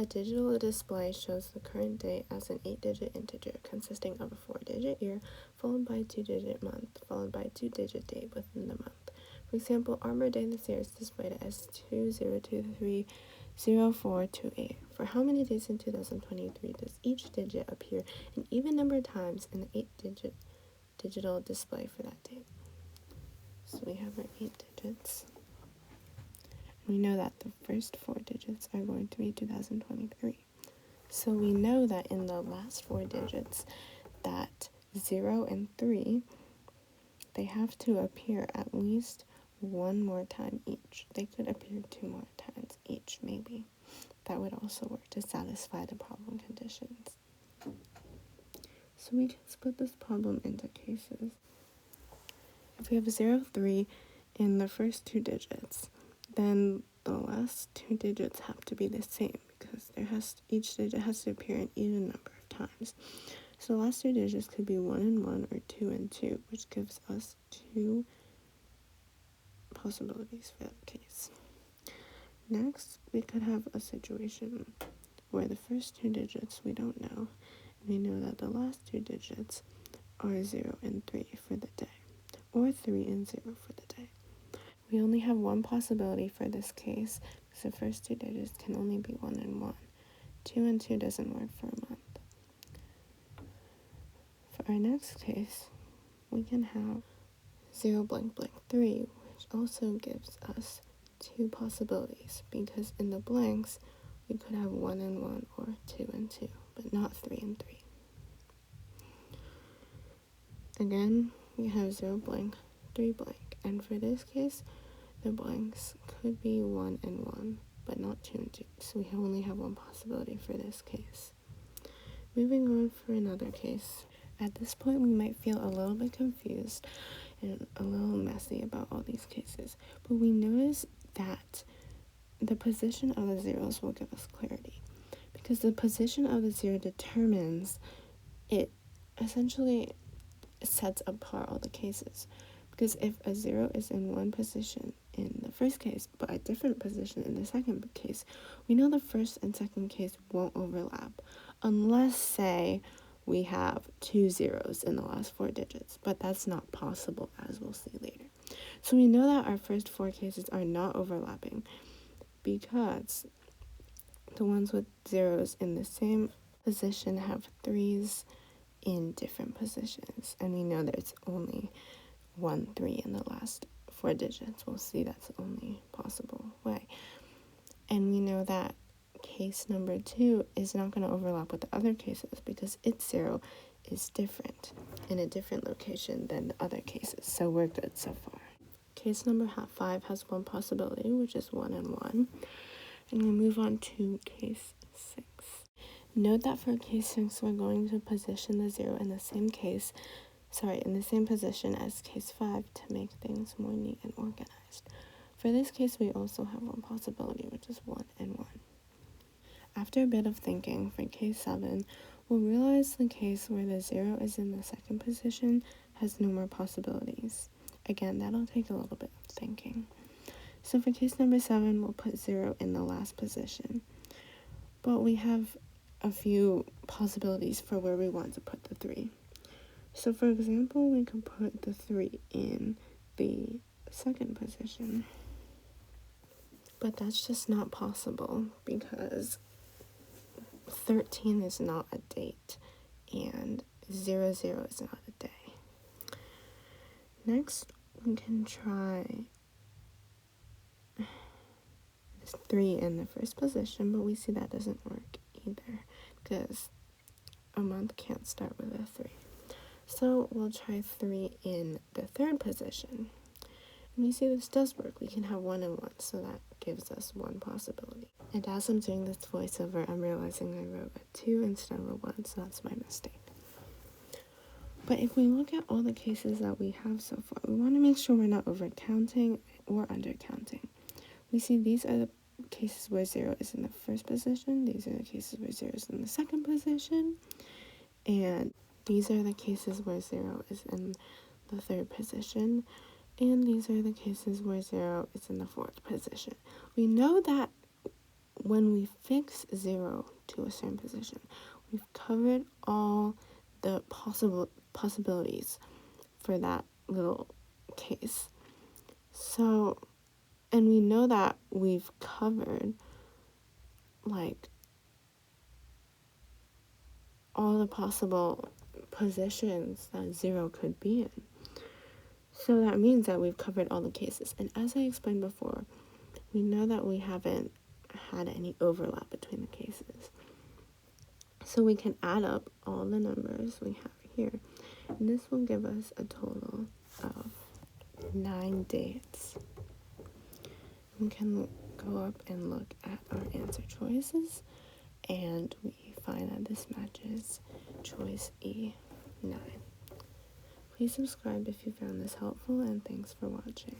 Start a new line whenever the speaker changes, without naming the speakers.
A digital display shows the current day as an 8-digit integer consisting of a 4-digit year followed by a 2-digit month followed by a 2-digit day within the month. For example, Arbor Day this year is displayed as 20230428. For how many days in 2023 does each digit appear an even number of times in the 8-digit digital display for that date? So we have our 8 digits. We know that the first 4 digits are going to be 2023. So we know that in the last 4 digits, that 0 and 3, they have to appear at least one more time each. They could appear 2 more times each, maybe. That would also work to satisfy the problem conditions. So we can split this problem into cases. If we have 0, 3 in the first 2 digits, then the last 2 digits have to be the same because each digit has to appear an even number of times. So the last 2 digits could be 1 and 1 or 2 and 2, which gives us 2 possibilities for that case. Next, we could have a situation where the first 2 digits we don't know, and we know that the last 2 digits are 0 and 3 for the day, or 3 and 0 for the day. We only have one possibility for this case because the first 2 digits can only be 1 and 1. 2 and 2 doesn't work for a month. For our next case, we can have 0 blank blank 3, which also gives us 2 possibilities because in the blanks, we could have 1 and 1 or 2 and 2, but not 3 and 3. Again, we have 0 blank, 3 blank, and for this case, the blanks could be 1 and 1, but not 2 and 2, so we only have one possibility for this case. Moving on for another case. At this point, we might feel a little bit confused and a little messy about all these cases, but we notice that the position of the zeros will give us clarity because the position of the 0 determines, it essentially sets apart all the cases. Because if a 0 is in one position in the first case, but a different position in the second case, we know the first and second case won't overlap, unless, say, we have 2 zeros in the last 4 digits, but that's not possible, as we'll see later. So we know that our first 4 cases are not overlapping because the ones with zeros in the same position have 3s in different positions, and we know there's only 1 3 in the last 4 digits. We'll see that's the only possible way. And we know that case number 2 is not going to overlap with the other cases because its 0 is different in a different location than the other cases. So we're good so far. Case number 5 has one possibility, which is 1 and 1. And we move on to case 6. Note that for case 6, we're going to position the 0 in the same position as case 5 to make things more neat and organized. For this case, we also have one possibility, which is 1 and 1. After a bit of thinking, for case 7, we'll realize the case where the 0 is in the second position has no more possibilities. Again, that'll take a little bit of thinking. So for case number 7, we'll put 0 in the last position. But we have a few possibilities for where we want to put the 3. So for example, we could put the 3 in the second position. But that's just not possible because 13 is not a date and 00 is not a day. Next, we can try 3 in the first position, but we see that doesn't work either because a month can't start with a 3. So we'll try 3 in the third position. And we see this does work. We can have 1 and 1, so that gives us one possibility. And as I'm doing this voiceover, I'm realizing I wrote a 2 instead of a 1, so that's my mistake. But if we look at all the cases that we have so far, we want to make sure we're not overcounting or undercounting. We see these are the cases where 0 is in the first position, these are the cases where 0 is in the second position, and these are the cases where 0 is in the third position, and these are the cases where 0 is in the fourth position. We know that when we fix 0 to a certain position, we've covered all the possibilities for that little case. So, and we know that we've covered like all the possible positions that 0 could be in. So that means that we've covered all the cases. And as I explained before, we know that we haven't had any overlap between the cases. So we can add up all the numbers we have here. And this will give us a total of 9 dates. We can go up and look at our answer choices, and we find that this matches choice E, 9. Please subscribe if you found this helpful, and thanks for watching.